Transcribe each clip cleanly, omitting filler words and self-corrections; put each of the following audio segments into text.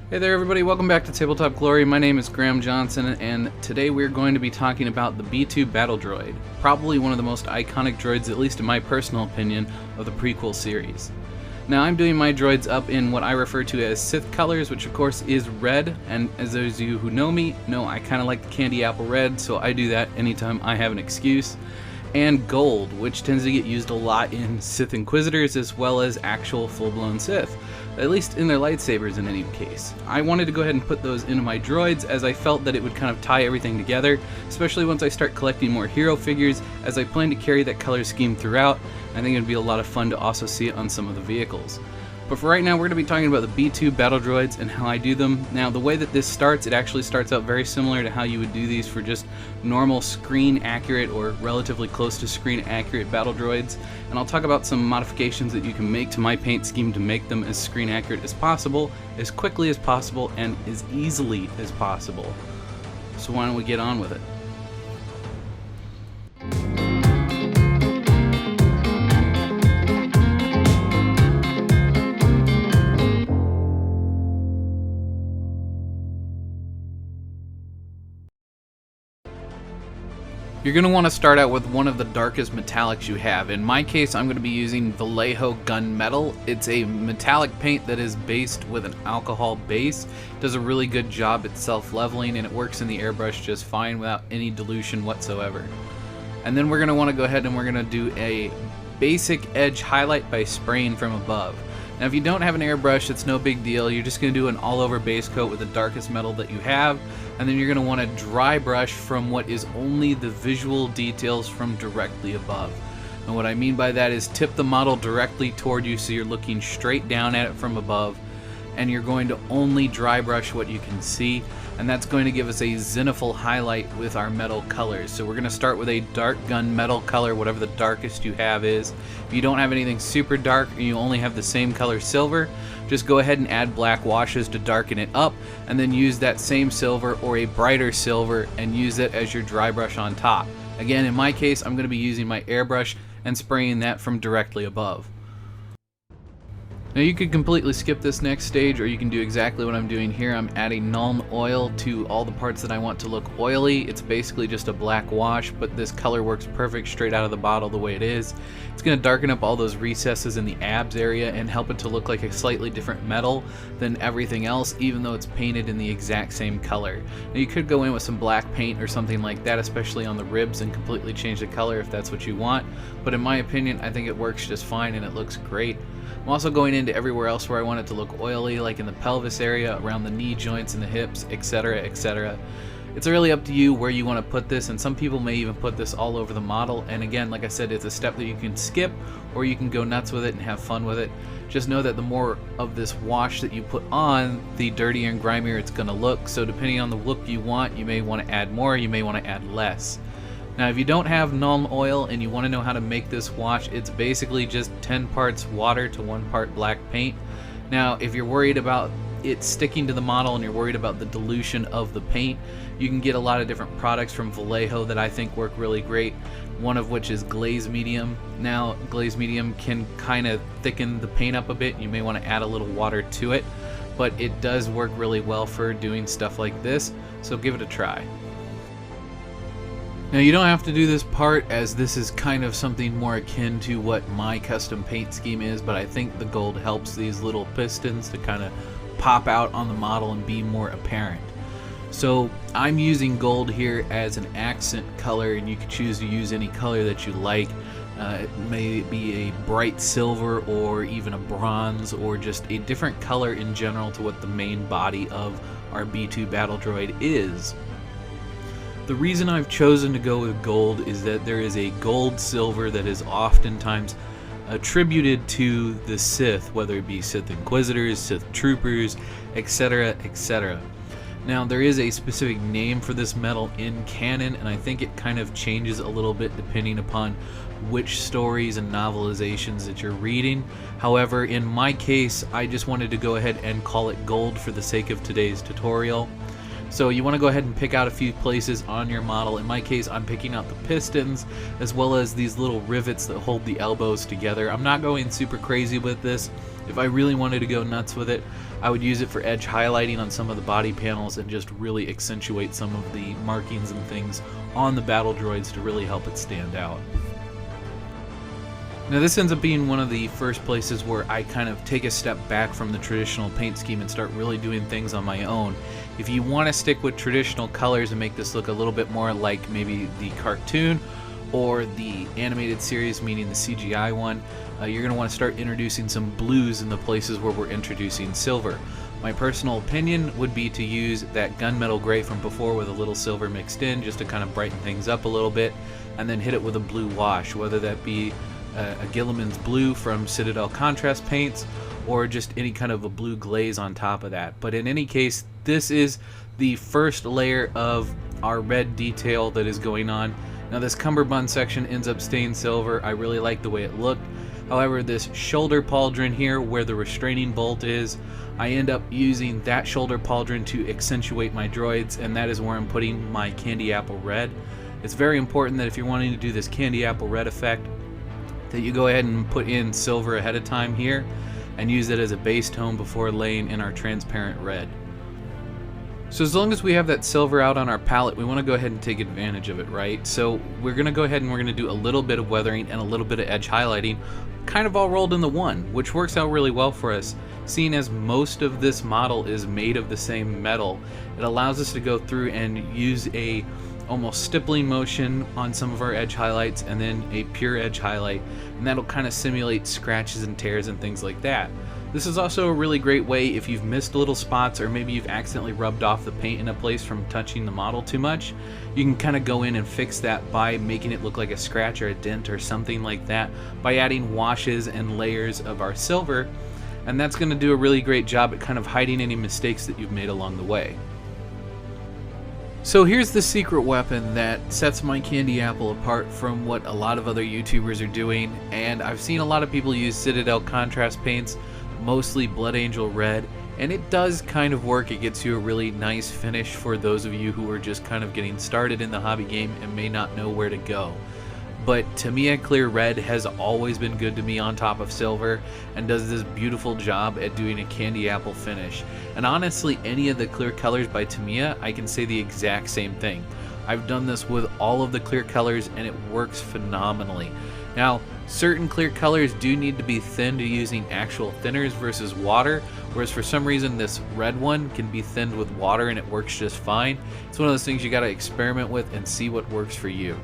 Hey there everybody, welcome back to Tabletop Glory. My name is Graham Johnson, and today we're going to be talking about the B2 Battle Droid, probably one of the most iconic droids, at least in my personal opinion, of the prequel series. Now I'm doing my droids up in what I refer to as Sith colors, which of course is red, and as those of you who know me know I kind of like the candy apple red, so I do that anytime I have an excuse. And gold, which tends to get used a lot in Sith Inquisitors as well as actual full-blown Sith, at least in their lightsabers in any case. I wanted to go ahead and put those into my droids as I felt that it would kind of tie everything together, especially once I start collecting more hero figures, as I plan to carry that color scheme throughout. I think it would be a lot of fun to also see it on some of the vehicles. But for right now, we're going to be talking about the B2 battle droids and how I do them. Now, the way that this starts, it actually starts out very similar to how you would do these for just normal screen accurate or relatively close to screen accurate battle droids. And I'll talk about some modifications that you can make to my paint scheme to make them as screen accurate as possible, as quickly as possible, and as easily as possible. So why don't we get on with it? You're going to want to start out with one of the darkest metallics you have. In my case, I'm going to be using Vallejo Gunmetal. It's a metallic paint that is based with an alcohol base. It does a really good job at self-leveling, and it works in the airbrush just fine without any dilution whatsoever. And then we're going to want to go ahead and we're going to do a basic edge highlight by spraying from above. Now if you don't have an airbrush, it's no big deal. You're just going to do an all-over base coat with the darkest metal that you have, and then you're going to want to dry brush from what is only the visual details from directly above. And what I mean by that is tip the model directly toward you so you're looking straight down at it from above, and you're going to only dry brush what you can see, and that's going to give us a zenithal highlight with our metal colors. So we're going to start with a dark gunmetal color, whatever the darkest you have is. If you don't have anything super dark and you only have the same color silver, just go ahead and add black washes to darken it up, and then use that same silver or a brighter silver and use it as your dry brush on top. Again, in my case, I'm going to be using my airbrush and spraying that from directly above. Now you could completely skip this next stage, or you can do exactly what I'm doing here. I'm adding Nuln Oil to all the parts that I want to look oily. It's basically just a black wash, but this color works perfect straight out of the bottle the way it is. It's going to darken up all those recesses in the abs area and help it to look like a slightly different metal than everything else, even though it's painted in the exact same color. Now you could go in with some black paint or something like that, especially on the ribs, and completely change the color if that's what you want, but in my opinion I think it works just fine and it looks great. I'm also going into everywhere else where I want it to look oily, like in the pelvis area, around the knee joints and the hips, etc, etc. It's really up to you where you want to put this, and some people may even put this all over the model, and again, like I said, it's a step that you can skip or you can go nuts with it and have fun with it. Just know that the more of this wash that you put on, the dirtier and grimier it's going to look, so depending on the look you want, you may want to add more, you may want to add less. Now if you don't have Nuln Oil and you want to know how to make this wash, it's basically just 10 parts water to 1 part black paint. Now if you're worried about it sticking to the model and you're worried about the dilution of the paint, you can get a lot of different products from Vallejo that I think work really great, one of which is Glaze Medium. Now Glaze Medium can kind of thicken the paint up a bit. You may want to add a little water to it, but it does work really well for doing stuff like this, so give it a try. Now you don't have to do this part, as this is kind of something more akin to what my custom paint scheme is, but I think the gold helps these little pistons to kind of pop out on the model and be more apparent. So I'm using gold here as an accent color, and you can choose to use any color that you like. It may be a bright silver or even a bronze, or just a different color in general to what the main body of our B2 battle droid is. The reason I've chosen to go with gold is that there is a gold silver that is oftentimes attributed to the Sith, whether it be Sith Inquisitors, Sith Troopers, etc, etc. Now there is a specific name for this metal in canon, and I think it kind of changes a little bit depending upon which stories and novelizations that you're reading. However, in my case, I just wanted to go ahead and call it gold for the sake of today's tutorial. So you want to go ahead and pick out a few places on your model. In my case, I'm picking out the pistons as well as these little rivets that hold the elbows together. I'm not going super crazy with this. If I really wanted to go nuts with it, I would use it for edge highlighting on some of the body panels and just really accentuate some of the markings and things on the battle droids to really help it stand out. Now this ends up being one of the first places where I kind of take a step back from the traditional paint scheme and start really doing things on my own. If you want to stick with traditional colors and make this look a little bit more like maybe the cartoon or the animated series, meaning the CGI one, you're going to want to start introducing some blues in the places where we're introducing silver. My personal opinion would be to use that gunmetal gray from before with a little silver mixed in just to kind of brighten things up a little bit, and then hit it with a blue wash, whether that be a Gilliman's blue from Citadel contrast paints or just any kind of a blue glaze on top of that. But in any case, this is the first layer of our red detail that is going on. Now this cummerbund section ends up staying silver. I really like the way it looked. However, this shoulder pauldron here where the restraining bolt is, I end up using that shoulder pauldron to accentuate my droids, and that is where I'm putting my candy apple red. It's very important that if you're wanting to do this candy apple red effect, that you go ahead and put in silver ahead of time here and use it as a base tone before laying in our transparent red. So as long as we have that silver out on our palette, we want to go ahead and take advantage of it, right? So we're going to go ahead and we're going to do a little bit of weathering and a little bit of edge highlighting, kind of all rolled into one, which works out really well for us. Seeing as most of this model is made of the same metal, it allows us to go through and use a almost stippling motion on some of our edge highlights and then a pure edge highlight, and that'll kind of simulate scratches and tears and things like that. This is also a really great way if you've missed little spots or maybe you've accidentally rubbed off the paint in a place from touching the model too much. You can kind of go in and fix that by making it look like a scratch or a dent or something like that by adding washes and layers of our silver, and that's going to do a really great job at kind of hiding any mistakes that you've made along the way. So here's the secret weapon that sets my candy apple apart from what a lot of other YouTubers are doing, and I've seen a lot of people use Citadel contrast paints, mostly Blood Angel Red, and it does kind of work. It gets you a really nice finish for those of you who are just kind of getting started in the hobby game and may not know where to go. But Tamiya Clear Red has always been good to me on top of silver and does this beautiful job at doing a candy apple finish. And honestly, any of the clear colors by Tamiya, I can say the exact same thing. I've done this with all of the clear colors and it works phenomenally. Now, certain clear colors do need to be thinned using actual thinners versus water, whereas for some reason this red one can be thinned with water and it works just fine. It's one of those things you gotta experiment with and see what works for you.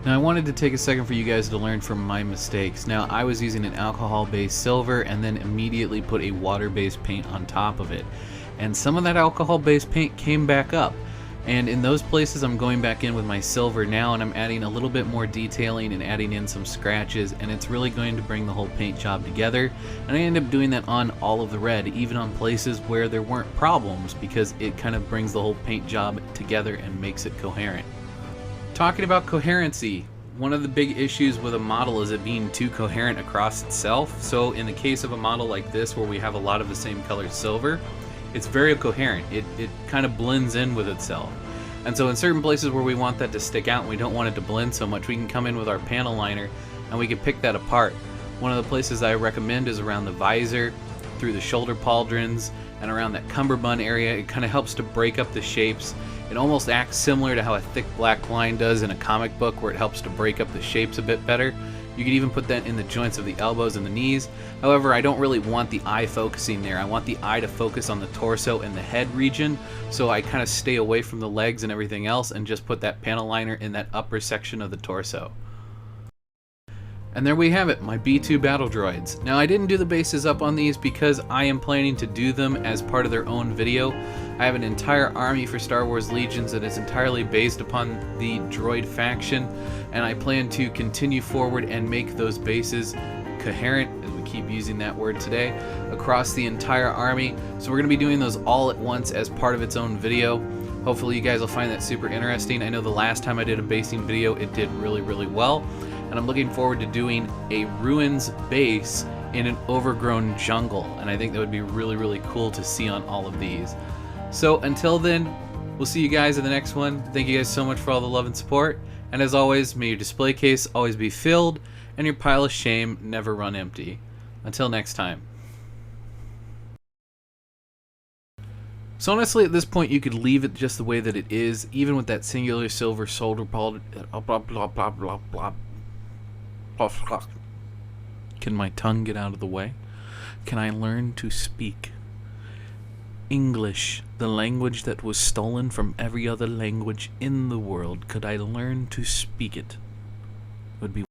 Now I wanted to take a second for you guys to learn from my mistakes. Now I was using an alcohol-based silver and then immediately put a water-based paint on top of it. And some of that alcohol-based paint came back up. And in those places I'm going back in with my silver now and I'm adding a little bit more detailing and adding in some scratches, and it's really going to bring the whole paint job together. And I end up doing that on all of the red, even on places where there weren't problems, because it kind of brings the whole paint job together and makes it coherent. Talking about coherency, one of the big issues with a model is it being too coherent across itself. So in the case of a model like this where we have a lot of the same colored silver, it's very coherent. It kind of blends in with itself. And so in certain places where we want that to stick out and we don't want it to blend so much, we can come in with our panel liner and we can pick that apart. One of the places I recommend is around the visor, through the shoulder pauldrons, and around that cummerbund area. It kind of helps to break up the shapes. It almost acts similar to how a thick black line does in a comic book, where it helps to break up the shapes a bit better. You could even put that in the joints of the elbows and the knees. However, I don't really want the eye focusing there. I want the eye to focus on the torso and the head region, so I kind of stay away from the legs and everything else and just put that panel liner in that upper section of the torso. And there we have it, my B2 battle droids. Now I didn't do the bases up on these because I am planning to do them as part of their own video. I have an entire army for Star Wars Legions that is entirely based upon the droid faction, and I plan to continue forward and make those bases coherent, as we keep using that word today, across the entire army. So we're going to be doing those all at once as part of its own video. Hopefully you guys will find that super interesting. I know the last time I did a basing video it did really well, and I'm looking forward to doing a ruins base in an overgrown jungle, and I think that would be really cool to see on all of these. So until then, we'll see you guys in the next one. Thank you guys so much for all the love and support, and as always, may your display case always be filled and your pile of shame never run empty. Until next time. So honestly, at this point, you could leave it just the way that it is, even with that singular silver solder ball. Blah, blah, blah, blah, blah. Can my tongue get out of the way? Can I learn to speak English, the language that was stolen from every other language in the world? Could I learn to speak it? Would be